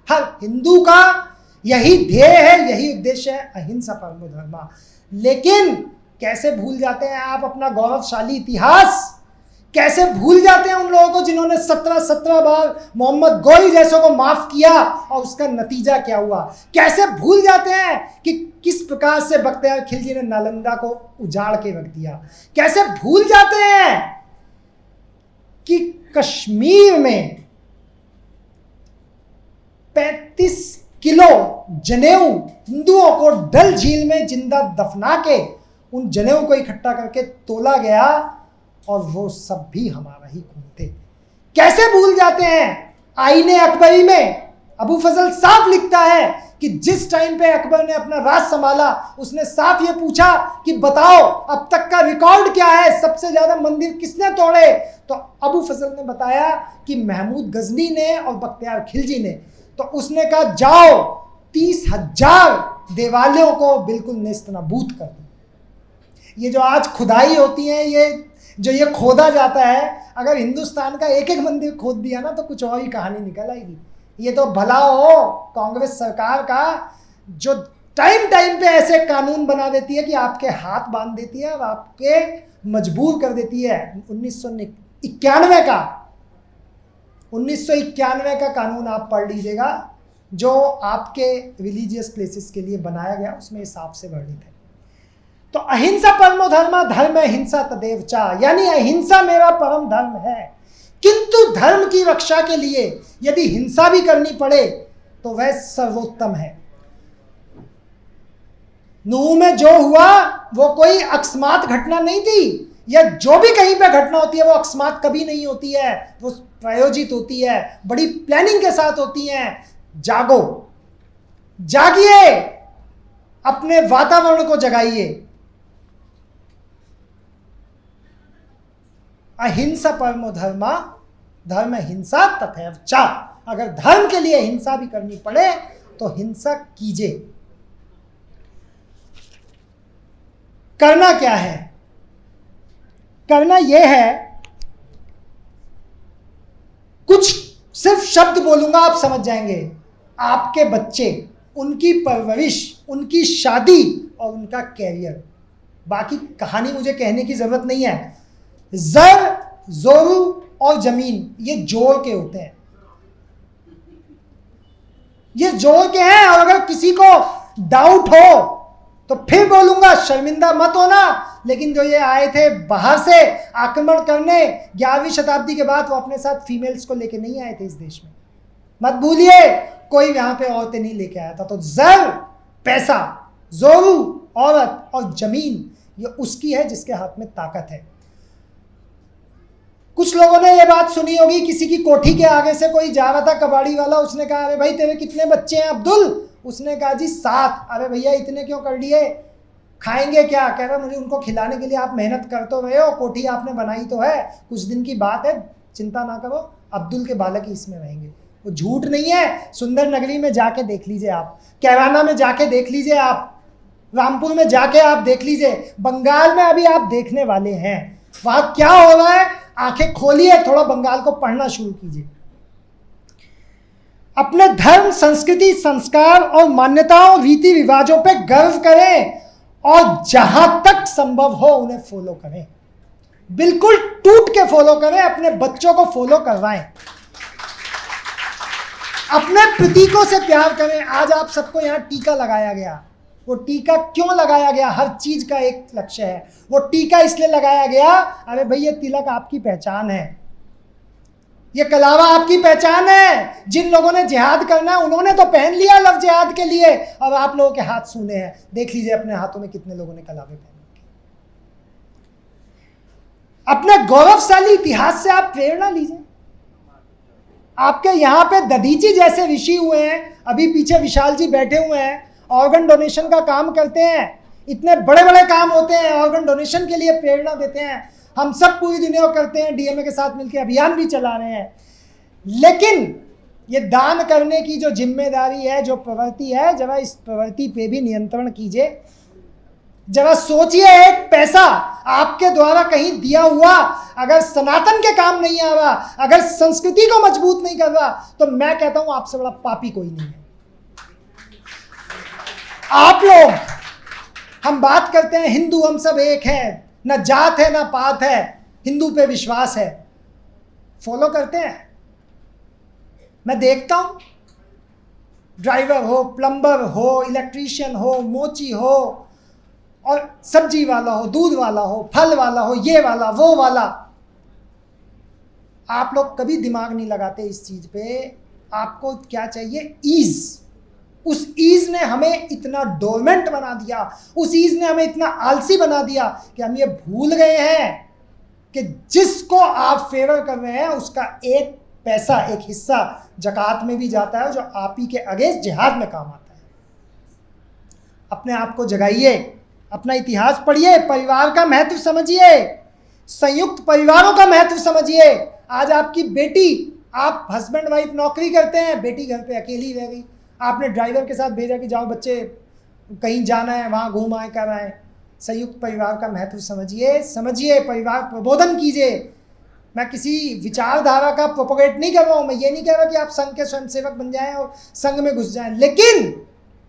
हर हिंदू का यही ध्येय है, यही उद्देश्य है, अहिंसा परमो धर्मा। लेकिन कैसे भूल जाते हैं आप अपना गौरवशाली इतिहास, कैसे भूल जाते हैं उन लोगों को जिन्होंने 17 बार मोहम्मद गोई जैसों को माफ किया और उसका नतीजा क्या हुआ। कैसे भूल जाते हैं कि किस प्रकार से बख्तियार खिलजी ने नालंदा को उजाड़ के रख दिया। कैसे भूल जाते हैं कि कश्मीर में 35 किलो जनेऊ हिंदुओं को डल झील में जिंदा दफना के उन जनेऊ को इकट्ठा करके तोला गया, और वो सब भी हमारा ही खून थे। कैसे भूल जाते हैं। आईने अकबरी में अबू फजल साफ लिखता है कि जिस टाइम पे अकबर ने अपना राज संभाला, उसने साफ ये पूछा कि बताओ अब तक का रिकॉर्ड क्या है, सबसे ज्यादा मंदिर किसने तोड़े। तो अबू फजल ने बताया कि महमूद गजनी ने और बख्तियार खिलजी ने। तो उसने कहा जाओ 30,000 देवालयों को बिल्कुल नेस्तनाबूद कर दो। ये जो आज खुदाई होती है, ये खोदा जाता है, अगर हिंदुस्तान का एक एक मंदिर खोद दिया ना तो कुछ और ही कहानी निकल आएगी। ये तो भला हो कांग्रेस सरकार का, जो टाइम पे ऐसे कानून बना देती है कि आपके हाथ बांध देती है और आपके मजबूर कर देती है। 1991 का कानून आप पढ़ लीजिएगा, जो आपके रिलीजियस प्लेसेस के लिए बनाया गया, उसमें साफ से वर्णित है। तो अहिंसा परमो धर्मा, धर्म हिंसा तदेव चा, यानी अहिंसा मेरा परम धर्म है, किंतु धर्म की रक्षा के लिए यदि हिंसा भी करनी पड़े तो वह सर्वोत्तम है। नूह में जो हुआ वो कोई अकस्मात घटना नहीं थी, या जो भी कहीं पे घटना होती है वो अकस्मात कभी नहीं होती है, वो प्रायोजित होती है, बड़ी प्लानिंग के साथ होती है। जागो, जागिए, अपने वातावरण को जगाइए। अहिंसा परमो धर्मा, धर्म हिंसा तथैव चा। अगर धर्म के लिए हिंसा भी करनी पड़े तो हिंसा कीजिए। करना क्या है? करना यह है, कुछ सिर्फ शब्द बोलूंगा आप समझ जाएंगे। आपके बच्चे, उनकी परवरिश, उनकी शादी और उनका कैरियर, बाकी कहानी मुझे कहने की जरूरत नहीं है। जर, जोरू और जमीन ये जोड़ के होते हैं, ये जोड़ के हैं। और अगर किसी को डाउट हो तो फिर बोलूंगा, शर्मिंदा मत होना। लेकिन जो ये आए थे बाहर से आक्रमण करने 11वीं शताब्दी के बाद, वो अपने साथ फीमेल्स को लेके नहीं आए थे इस देश में, मत भूलिए। कोई यहां पे औरतें नहीं लेके आया था। तो जर पैसा, जोरू औरत और जमीन ये उसकी है जिसके हाथ में ताकत है। कुछ लोगों ने ये बात सुनी होगी, किसी की कोठी के आगे से कोई जा रहा था कबाड़ी वाला, उसने कहा अरे भाई तेरे कितने बच्चे हैं अब्दुल? उसने कहा जी 7। अरे भैया इतने क्यों कर लिए, खाएंगे क्या? कह रहा मुझे उनको खिलाने के लिए आप मेहनत कर तो रहे हो, कोठी आपने बनाई तो है, कुछ दिन की बात है, चिंता ना करो, अब्दुल के बालक ही इसमें रहेंगे। वो झूठ नहीं है। सुंदर नगरी में जाके देख लीजिए आप, कैराना में जाके देख लीजिए आप, रामपुर में जाके आप देख लीजिए, बंगाल में अभी आप देखने वाले हैं वहां क्या हो रहा है। आंखें खोलिए, थोड़ा बंगाल को पढ़ना शुरू कीजिए। अपने धर्म, संस्कृति, संस्कार और मान्यताओं, रीति रिवाजों पे गर्व करें और जहां तक संभव हो उन्हें फॉलो करें, बिल्कुल टूट के फॉलो करें। अपने बच्चों को फॉलो करवाएं, अपने प्रतीकों से प्यार करें। आज आप सबको यहां टीका लगाया गया, वो टीका क्यों लगाया गया? हर चीज का एक लक्ष्य है। वो टीका इसलिए लगाया गया, अरे भाई ये तिलक आपकी पहचान है, ये कलावा आपकी पहचान है। जिन लोगों ने जिहाद करना है उन्होंने तो पहन लिया लफ्ज जिहाद के लिए, और आप लोगों के हाथ सूने हैं। देख लीजिए अपने हाथों में कितने लोगों ने कलावे पहने। अपने गौरवशाली इतिहास से आप प्रेरणा लीजिए। आपके यहाँ पे दधीची जैसे ऋषि हुए हैं, अभी पीछे विशाल जी बैठे हुए हैं, ऑर्गन डोनेशन का काम करते हैं। इतने बड़े बड़े काम होते हैं, ऑर्गन डोनेशन के लिए प्रेरणा देते हैं। हम सब पूरी दुनिया को करते हैं, डीएमए के साथ मिलकर अभियान भी चला रहे हैं। लेकिन ये दान करने की जो जिम्मेदारी है, जो प्रवृत्ति है, जरा इस प्रवृत्ति पे भी नियंत्रण कीजिए। जरा सोचिए, एक पैसा आपके द्वारा कहीं दिया हुआ अगर सनातन के काम नहीं आ रहा, अगर संस्कृति को मजबूत नहीं कर रहा, तो मैं कहता हूं आपसे बड़ा पापी कोई नहीं है। आप लोग, हम बात करते हैं हिंदू हम सब एक हैं, ना जात है ना पात है, हिंदू पे विश्वास है, फॉलो करते हैं? मैं देखता हूं ड्राइवर हो, प्लम्बर हो, इलेक्ट्रीशियन हो, मोची हो, और सब्जी वाला हो, दूध वाला हो, फल वाला हो, ये वाला वो वाला, आप लोग कभी दिमाग नहीं लगाते इस चीज पे। आपको क्या चाहिए? ईज। उस ईज ने हमें इतना डोरमेंट बना दिया, उस ईज ने हमें इतना आलसी बना दिया कि हम ये भूल गए हैं कि जिसको आप फेवर कर रहे हैं उसका एक पैसा, एक हिस्सा ज़कात में भी जाता है, जो आप ही के अगेंस्ट जिहाद में काम आता है। अपने आप को जगाइए, अपना इतिहास पढ़िए, परिवार का महत्व समझिए, संयुक्त परिवारों का महत्व समझिए। आज आपकी बेटी, आप हस्बैंड वाइफ नौकरी करते हैं, बेटी घर पे अकेली रह गई, आपने ड्राइवर के साथ भेजा कि जाओ बच्चे कहीं जाना है, वहाँ घूम आए कर आए। संयुक्त परिवार का महत्व समझिए, परिवार प्रबोधन कीजिए। मैं किसी विचारधारा का प्रोपोगेट नहीं कर रहा हूँ, मैं ये नहीं कह रहा कि आप संघ के स्वयंसेवक बन जाएं और संघ में घुस जाएं, लेकिन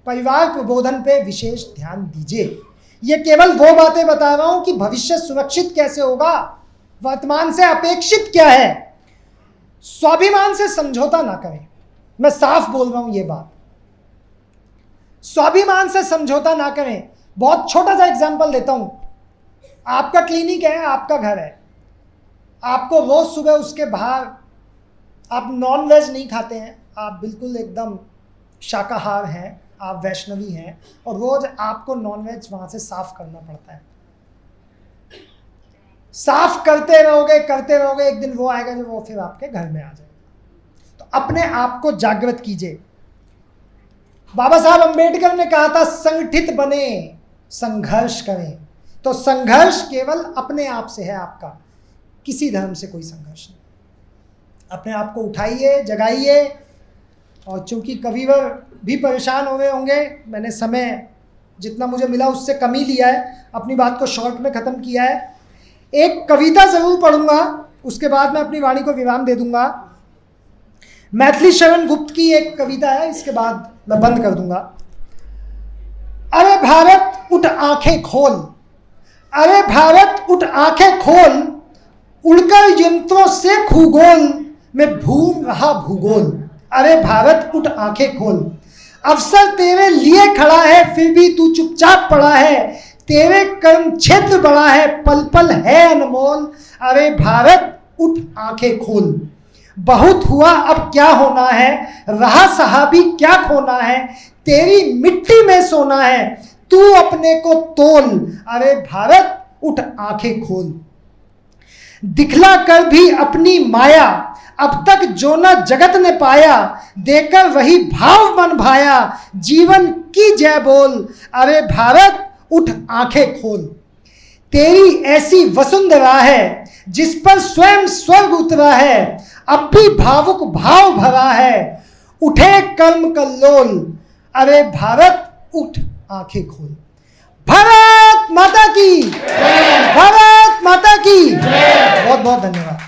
परिवार प्रबोधन पे विशेष ध्यान दीजिए। ये केवल वो बातें बता रहा हूँ कि भविष्य सुरक्षित कैसे होगा, वर्तमान से अपेक्षित क्या है। स्वाभिमान से समझौता ना करें, मैं साफ बोल रहा हूँ ये बात। स्वाभिमान से समझौता ना करें। बहुत छोटा सा एग्जांपल देता हूं। आपका क्लिनिक है, आपका घर है, आपको रोज सुबह उसके बाहर, आप नॉन वेज नहीं खाते हैं, आप बिल्कुल एकदम शाकाहार हैं, आप वैष्णवी हैं, और रोज आपको नॉन वेज वहां से साफ करना पड़ता है। साफ करते रहोगे, एक दिन वो आएगा जो वो फिर आपके घर में आ जाएगा। तो अपने आप को जागृत कीजिए। बाबा साहब अंबेडकर ने कहा था संगठित बने, संघर्ष करें। तो संघर्ष केवल अपने आप से है आपका, किसी धर्म से कोई संघर्ष नहीं। अपने आप को उठाइए, जगाइए। और चूंकि कविवर भी परेशान हो गए होंगे, मैंने समय जितना मुझे मिला उससे कम ही लिया है, अपनी बात को शॉर्ट में ख़त्म किया है। एक कविता ज़रूर पढ़ूंगा, उसके बाद मैं अपनी वाणी को विराम दे दूंगा। मैथिली शरण गुप्त की एक कविता है, इसके बाद मैं बंद कर दूंगा। अरे भारत उठ आंखें खोल, अरे भारत उठ आंखें खोल, उड़कर यंत्रों से खगोल में घूम रहा भूगोल। अरे भारत उठ आंखें खोल, अवसर तेरे लिए खड़ा है, फिर भी तू चुपचाप पड़ा है। तेरे कर्म क्षेत्र बड़ा है, पल पल है अनमोल। अरे भारत उठ आंखें खोल, बहुत हुआ अब क्या होना है, रहा सहाबी क्या खोना है। तेरी मिट्टी में सोना है, तू अपने को तोल। अरे भारत उठ आंखें खोल, दिखला कर भी अपनी माया, अब तक जो न जगत ने पाया, देकर वही भाव मन भाया, जीवन की जय बोल। अरे भारत उठ आंखें खोल, तेरी ऐसी वसुंधरा है जिस पर स्वयं स्वर्ग उतरा है, अब भी भावुक भाव भरा है, उठे कर्म कल्लोल। अरे भारत उठ आंखें खोल। भारत माता की, भारत माता की। बहुत बहुत धन्यवाद।